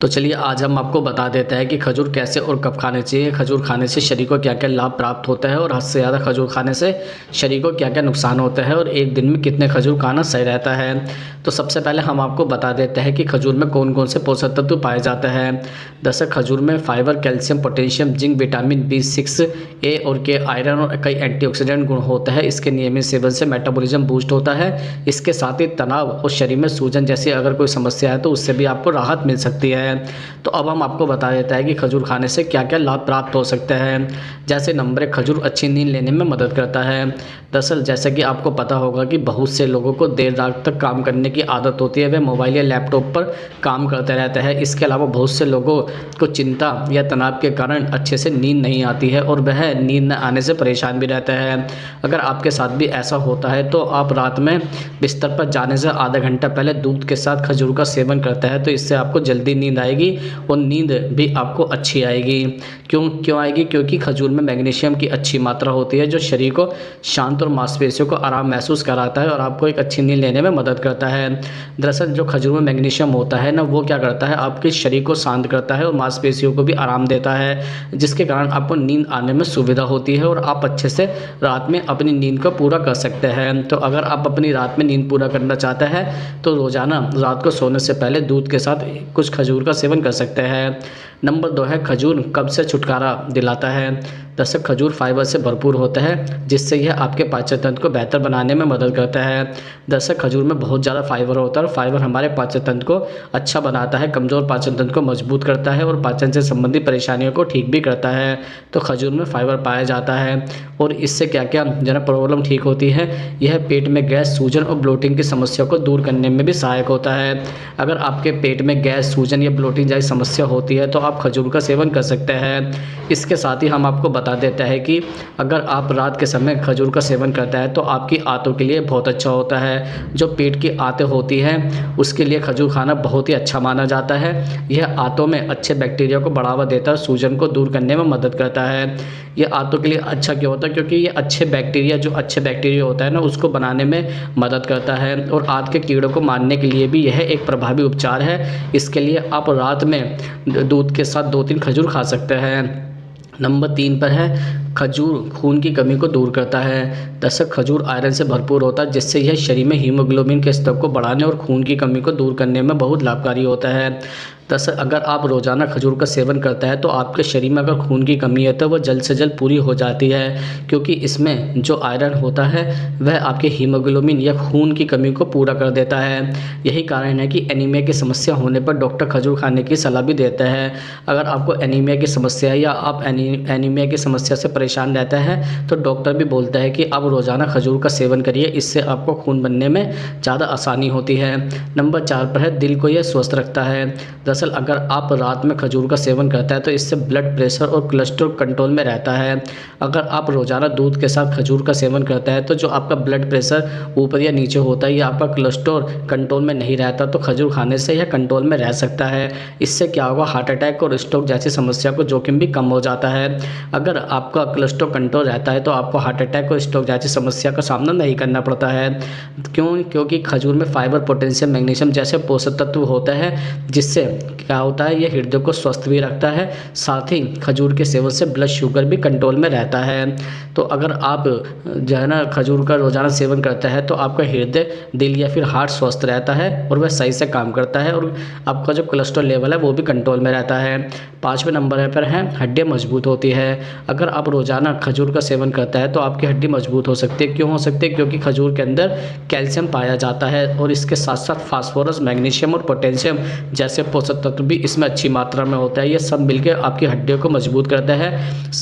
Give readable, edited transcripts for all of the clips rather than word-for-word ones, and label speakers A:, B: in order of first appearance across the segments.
A: तो चलिए आज हम आपको बता देते हैं कि खजूर कैसे और कब खाने चाहिए। खजूर खाने से शरीर को क्या क्या लाभ प्राप्त होता है और हद से ज़्यादा खजूर खाने से शरीर को क्या क्या नुकसान होता है और एक दिन में कितने खजूर खाना सही रहता है। तो सबसे पहले हम आपको बता देते हैं कि खजूर में कौन कौन से पोषक तत्व पाए जाते हैं। दरअसल खजूर में fibre, calcium, potassium, zinc, vitamin B6, ए और के, आयरन और कई एंटीऑक्सीडेंट गुण होता है। इसके नियमित सेवन से मेटाबॉलिज्म बूस्ट होता है। इसके साथ ही तनाव और शरीर में सूजन जैसी अगर कोई समस्या है तो उससे भी आपको राहत मिल सकती है। तो अब हम आपको बता देते हैं कि खजूर खाने से क्या क्या लाभ प्राप्त हो सकते हैं। जैसे नंबर 1, खजूर अच्छी नींद लेने में मदद करता है। दरअसल जैसे कि आपको पता होगा कि बहुत से लोगों को देर रात तक काम करने की आदत होती है, वे मोबाइल या लैपटॉप पर काम करते रहते हैं। इसके अलावा बहुत से लोगों को चिंता या तनाव के कारण अच्छे से नींद नहीं आती है और वह नींद न आने से परेशान भी रहते हैं। अगर आपके साथ भी ऐसा होता है तो आप रात में बिस्तर पर जाने से आधा घंटा पहले दूध के साथ खजूर का सेवन करते हैं तो इससे आपको जल्दी नींद आएगी और नींद भी आपको अच्छी आएगी। क्यों आएगी? क्योंकि खजूर में मैग्नीशियम की अच्छी मात्रा होती है जो शरीर को शांत और मांसपेशियों को आराम महसूस कराता है और आपको एक अच्छी नींद लेने में मदद करता है। दरअसल जो खजूर में मैग्नीशियम होता है ना, वो क्या करता है, आपके शरीर को शांत करता है और मांसपेशियों को भी आराम देता है, जिसके कारण आपको नींद आने में सुविधा होती है और आप अच्छे से रात में अपनी नींद को पूरा कर सकते हैं। तो अगर आप अपनी रात में नींद पूरा करना चाहते हैं तो रोज़ाना रात को सोने से पहले दूध के साथ कुछ खजूर का सेवन कर सकते हैं। नंबर 2 है, खजूर कब्ज से छुटकारा दिलाता है। दरअसल खजूर फाइबर से भरपूर होता है जिससे यह आपके पाचन तंत्र को बेहतर बनाने में मदद करता है। दरअसल खजूर में बहुत ज़्यादा फाइबर होता है और फाइबर हमारे पाचन तंत्र को अच्छा बनाता है, कमज़ोर पाचन तंत्र को मजबूत करता है और पाचन से संबंधित परेशानियों को ठीक भी करता है। तो खजूर में फाइबर पाया जाता है और इससे क्या क्या जनरल प्रॉब्लम ठीक होती है। यह पेट में गैस, सूजन और ब्लोटिंग की समस्या को दूर करने में भी सहायक होता है। अगर आपके पेट में गैस, सूजन या ब्लोटिंग जैसी समस्या होती है तो आप खजूर का सेवन कर सकते हैं। इसके साथ ही हम आपको बता देते हैं कि अगर आप रात के समय खजूर का सेवन करते हैं तो आपकी आंतों के लिए बहुत अच्छा होता है। जो पेट की आंतें होती हैं उसके लिए खजूर खाना बहुत ही अच्छा माना जाता है। यह आंतों में अच्छे बैक्टीरिया को बढ़ावा देता है, सूजन को दूर करने में मदद करता है। ये आंतों के लिए अच्छा क्यों होता है? क्योंकि ये अच्छे बैक्टीरिया होता है ना, उसको बनाने में मदद करता है और आंत के कीड़ों को मारने के लिए भी यह एक प्रभावी उपचार है। इसके लिए आप रात में दूध के साथ 2-3 खजूर खा सकते हैं। नंबर 3 पर है, खजूर खून की कमी को दूर करता है। दरअसल खजूर आयरन से भरपूर होता है जिससे यह शरीर में हीमोग्लोबिन के स्तर को बढ़ाने और खून की कमी को दूर करने में बहुत लाभकारी होता है। दरअसल अगर आप रोज़ाना खजूर का सेवन करते हैं तो आपके शरीर में अगर खून की कमी है तो वह जल्द से जल्द पूरी हो जाती है, क्योंकि इसमें जो आयरन होता है वह आपके हीमोग्लोबिन या खून की कमी को पूरा कर देता है। यही कारण है कि एनीमिया की समस्या होने पर डॉक्टर खजूर खाने की सलाह भी देते हैं। अगर आपको एनीमिया की समस्या है या आप एनीमिया की समस्या से परेशान रहता है तो डॉक्टर भी बोलता है कि आप रोज़ाना खजूर का सेवन करिए, इससे आपको खून बनने में ज़्यादा आसानी होती है। नंबर 4 पर है, दिल को यह स्वस्थ रखता है। दरअसल अगर आप रात में खजूर का सेवन करते हैं तो इससे ब्लड प्रेशर और कोलेस्ट्रॉल कंट्रोल में रहता है। अगर आप रोज़ाना दूध के साथ खजूर का सेवन करते हैं तो जो आपका ब्लड प्रेशर ऊपर या नीचे होता है या आपका कोलेस्ट्रॉल कंट्रोल में नहीं रहता तो खजूर खाने से यह कंट्रोल में रह सकता है। इससे क्या होगा, हार्ट अटैक और स्ट्रोक जैसी समस्या को जोखिम भी कम हो जाता है। अगर आपका कोलेस्ट्रॉल कंट्रोल रहता है तो आपको हार्ट अटैक और स्ट्रोक जैसी समस्या का सामना नहीं करना पड़ता है। क्योंकि खजूर में फाइबर, पोटेशियम, मैग्नीशियम जैसे पोषक तत्व होता है जिससे क्या होता है, ये हृदय को स्वस्थ भी रखता है। साथ ही खजूर के सेवन से ब्लड शुगर भी कंट्रोल में रहता है। तो अगर आप जो है ना खजूर का रोज़ाना सेवन करते हैं तो आपका हृदय, दिल या फिर हार्ट स्वस्थ रहता है और वह सही से काम करता है और आपका जो कोलेस्ट्रॉल लेवल है वो भी कंट्रोल में रहता है। 5वें नंबर पर है, हड्डियाँ मजबूत होती है। अगर आप रोज़ाना खजूर का सेवन करते हैं तो आपकी हड्डी मजबूत हो सकती है। क्यों हो सकती है? क्योंकि खजूर के अंदर कैल्शियम पाया जाता है और इसके साथ साथ फास्फोरस, मैग्नीशियम और पोटेशियम जैसे पोषक तत्व भी इसमें अच्छी मात्रा में होता है। ये सब मिलकर आपकी हड्डियों को मजबूत करता है।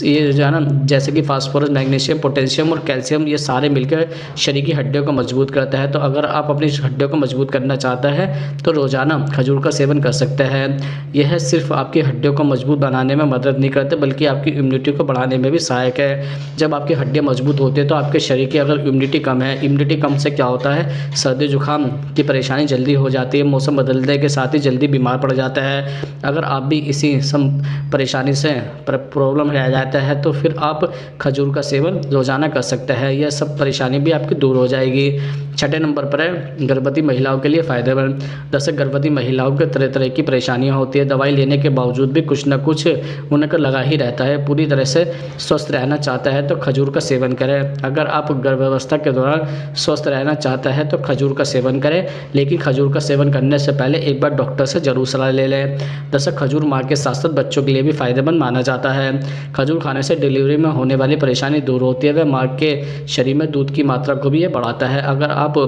A: ये जो है ना, जैसे कि फास्फोरस, मैग्नीशियम, पोटेशियम और कैल्शियम, ये सारे मिलकर शरीर की हड्डियों को मजबूत करता है। तो अगर आप अपनी हड्डियों को मजबूत करना चाहते हैं तो रोज़ाना खजूर का सेवन कर सकते हैं। यह सिर्फ आपकी हड्डियों को मजबूत बनाने में मदद नहीं करते बल्कि आपकी इम्यूनिटी को बढ़ाने में भी सहायक है। जब आपकी हड्डियाँ मजबूत होती है तो आपके शरीर की अगर इम्यूनिटी कम है, इम्यूनिटी कम से क्या होता है, सर्दी जुकाम की परेशानी जल्दी हो जाती है, मौसम बदलने के साथ ही जल्दी बीमार पड़ जाता है। अगर आप भी इसी परेशानी से प्रॉब्लम रह जाता है तो फिर आप खजूर का सेवन रोज़ाना कर सकते हैं, यह सब परेशानी भी आपकी दूर हो जाएगी। छठे नंबर पर है गर्भवती महिलाओं के लिए फ़ायदेमंद। जैसे गर्भवती महिलाओं के तरह तरह की परेशानियां होती है, दवाई लेने के बावजूद भी कुछ ना कुछ उन्हें लगा ही रहता है। पूरी तरह से स्वस्थ रहना चाहता है तो खजूर का सेवन करें। अगर आप गर्भावस्था के दौरान स्वस्थ रहना चाहता है तो खजूर का सेवन करें, लेकिन खजूर का सेवन करने से पहले एक बार डॉक्टर से ज़रूर सलाह ले लें। जैसे खजूर माँ के साथ साथ बच्चों के लिए भी फ़ायदेमंद माना जाता है। खजूर खाने से डिलीवरी में होने वाली परेशानी दूर होती है व माँ के शरीर में दूध की मात्रा को भी ये बढ़ाता है। अगर आप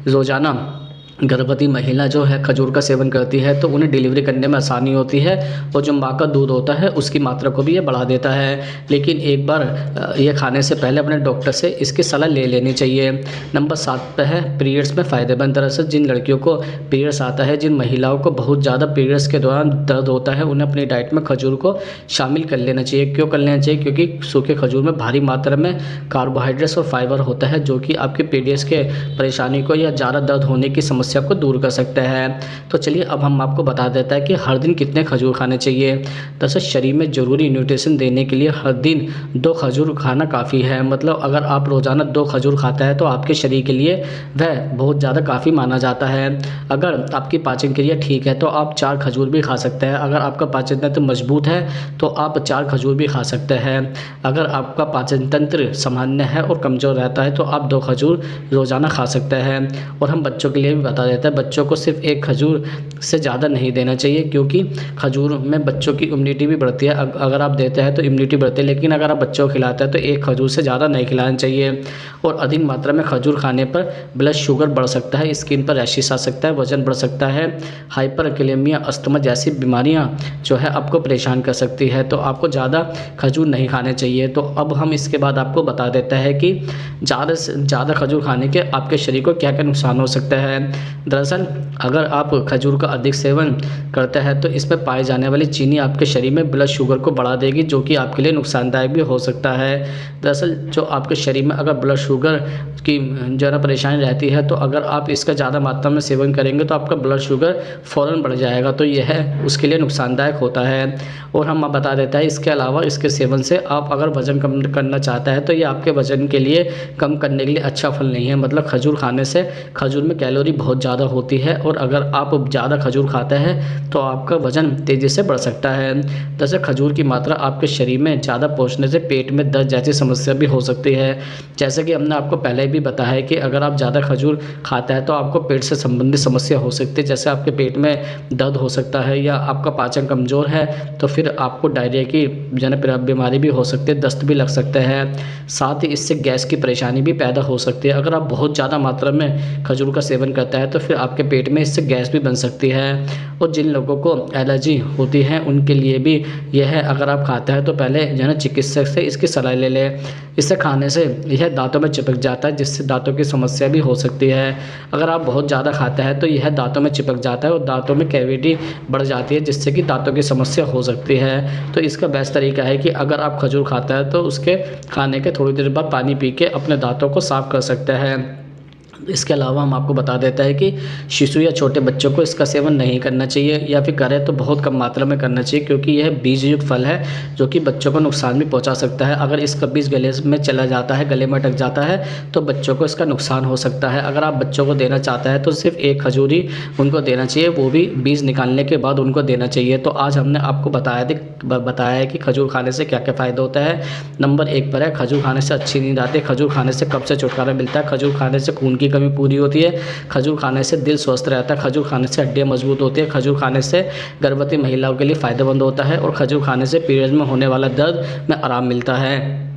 A: रोज़ाना गर्भवती महिला जो है खजूर का सेवन करती है तो उन्हें डिलीवरी करने में आसानी होती है और जो माँ का दूध होता है उसकी मात्रा को भी ये बढ़ा देता है। लेकिन एक बार ये खाने से पहले अपने डॉक्टर से इसकी सलाह ले लेनी चाहिए। नंबर 7 पे है पीरियड्स में फ़ायदेमंद। दरअसल जिन लड़कियों को पीरियड्स आता है, जिन महिलाओं को बहुत ज़्यादा पीरियड्स के दौरान दर्द होता है, उन्हें अपनी डाइट में खजूर को शामिल कर लेना चाहिए। क्यों कर लेना चाहिए? क्योंकि सूखे खजूर में भारी मात्रा में कार्बोहाइड्रेट्स और फाइबर होता है जो कि आपके पीरियड्स के परेशानी को या ज़्यादा दर्द होने की समस्या को दूर कर सकता है। तो चलिए अब हम आपको बता देता है कि हर दिन कितने खजूर खाने चाहिए। दरअसल शरीर में ज़रूरी न्यूट्रिशन देने के लिए हर दिन 2 खजूर खाना काफ़ी है। मतलब अगर आप रोज़ाना 2 खजूर खाता है तो आपके शरीर के लिए वह बहुत ज़्यादा काफ़ी माना जाता है। अगर आपकी पाचन क्रिया ठीक है तो आप 4 खजूर भी खा सकते हैं। अगर आपका पाचन तंत्र मजबूत है तो आप 4 खजूर भी खा सकते हैं। अगर आपका पाचन तंत्र सामान्य है और कमज़ोर रहता है तो आप 2 खजूर रोज़ाना खा सकते हैं। और हम बच्चों के लिए भी बता देता है, बच्चों को सिर्फ 1 खजूर से ज़्यादा नहीं देना चाहिए क्योंकि खजूर में बच्चों की इम्यूनिटी भी बढ़ती है। अगर आप देते हैं तो इम्यूनिटी बढ़ती है, लेकिन अगर आप बच्चों को खिलाते हैं तो 1 खजूर से ज़्यादा नहीं खिलाना चाहिए। और अधिक मात्रा में खजूर खाने पर ब्लड शुगर बढ़ सकता है, स्किन पर रैशेस आ सकता है, वजन बढ़ सकता है, हाइपरकैलेमिया, अस्थमा जैसी बीमारियां जो है आपको परेशान कर सकती है। तो आपको ज़्यादा खजूर नहीं खाने चाहिए। तो अब हम इसके बाद आपको बता देता है कि ज़्यादा से ज़्यादा खजूर खाने के आपके शरीर को क्या क्या नुकसान हो सकता है। दरअसल अगर आप खजूर का अधिक सेवन करते हैं तो इसमें पाए जाने वाली चीनी आपके शरीर में ब्लड शुगर को बढ़ा देगी जो कि आपके लिए नुकसानदायक भी हो सकता है। दरअसल जो आपके शरीर में अगर ब्लड शुगर की ज़्यादा परेशानी रहती है तो अगर आप इसका ज़्यादा मात्रा में सेवन करेंगे तो आपका ब्लड शुगर फ़ौरन बढ़ जाएगा, तो यह उसके लिए नुकसानदायक होता है। और हम बता देता है इसके अलावा इसके सेवन से आप अगर वज़न कम करना चाहता है तो ये आपके वज़न के लिए कम करने के लिए अच्छा फल नहीं है। मतलब खजूर खाने से खजूर में कैलोरी बहुत ज़्यादा होती है और अगर आप ज़्यादा खजूर खाते हैं तो आपका वज़न तेज़ी से बढ़ सकता है। जैसे खजूर की मात्रा आपके शरीर में ज़्यादा पहुँचने से पेट में दर्द जैसी समस्या भी हो सकती है। जैसे कि हमने आपको पहले भी बताया है कि अगर आप ज़्यादा खजूर खाता है तो आपको पेट से संबंधित समस्या हो सकती है, जैसे आपके पेट में दर्द हो सकता है या आपका पाचन कमज़ोर है तो फिर आपको डायरिया की बीमारी भी हो सकती है, दस्त भी लग सकते हैं। साथ ही इससे गैस की परेशानी भी पैदा हो सकती है। अगर आप बहुत ज़्यादा मात्रा में खजूर का सेवन करता है तो फिर आपके पेट में इससे गैस भी बन सकती है। और जिन लोगों को एलर्जी होती है उनके लिए भी यह है, अगर आप खाता है तो पहले जो है ना चिकित्सक से इसकी सलाह ले लें। इसे खाने से यह दांतों में चिपक जाता है जिससे दांतों की समस्या भी हो सकती है। अगर आप बहुत ज़्यादा खाता है तो यह दांतों में चिपक जाता है और दांतों में कैविटी बढ़ जाती है जिससे कि दांतों की समस्या हो सकती है। तो इसका बेस्ट तरीका है कि अगर आप खजूर खाता है तो उसके खाने के थोड़ी देर बाद पानी पी के अपने दांतों को साफ़ कर सकते हैं। इसके अलावा हम आपको बता देता है कि शिशु या छोटे बच्चों को इसका सेवन नहीं करना चाहिए या फिर करें तो बहुत कम मात्रा में करना चाहिए क्योंकि यह बीज युक्त फल है जो कि बच्चों को नुकसान भी पहुंचा सकता है। अगर इसका बीज गले में चला जाता है, गले में अटक जाता है तो बच्चों को इसका नुकसान हो सकता है। अगर आप बच्चों को देना चाहते हैं तो सिर्फ 1 खजूर ही उनको देना चाहिए, वो भी बीज निकालने के बाद उनको देना चाहिए। तो आज हमने आपको बताया है कि खजूर खाने से क्या क्या फ़ायदा होता है। नंबर 1 पर है खजूर खाने से अच्छी नींद आती है। खजूर खाने से कब्ज़ से छुटकारा मिलता है। खजूर खाने से खून की कमी पूरी होती है। खजूर खाने से दिल स्वस्थ रहता है। खजूर खाने से हड्डियां मजबूत होती है। खजूर खाने से गर्भवती महिलाओं के लिए फ़ायदेमंद होता है और खजूर खाने से पीरियड में होने वाला दर्द में आराम मिलता है।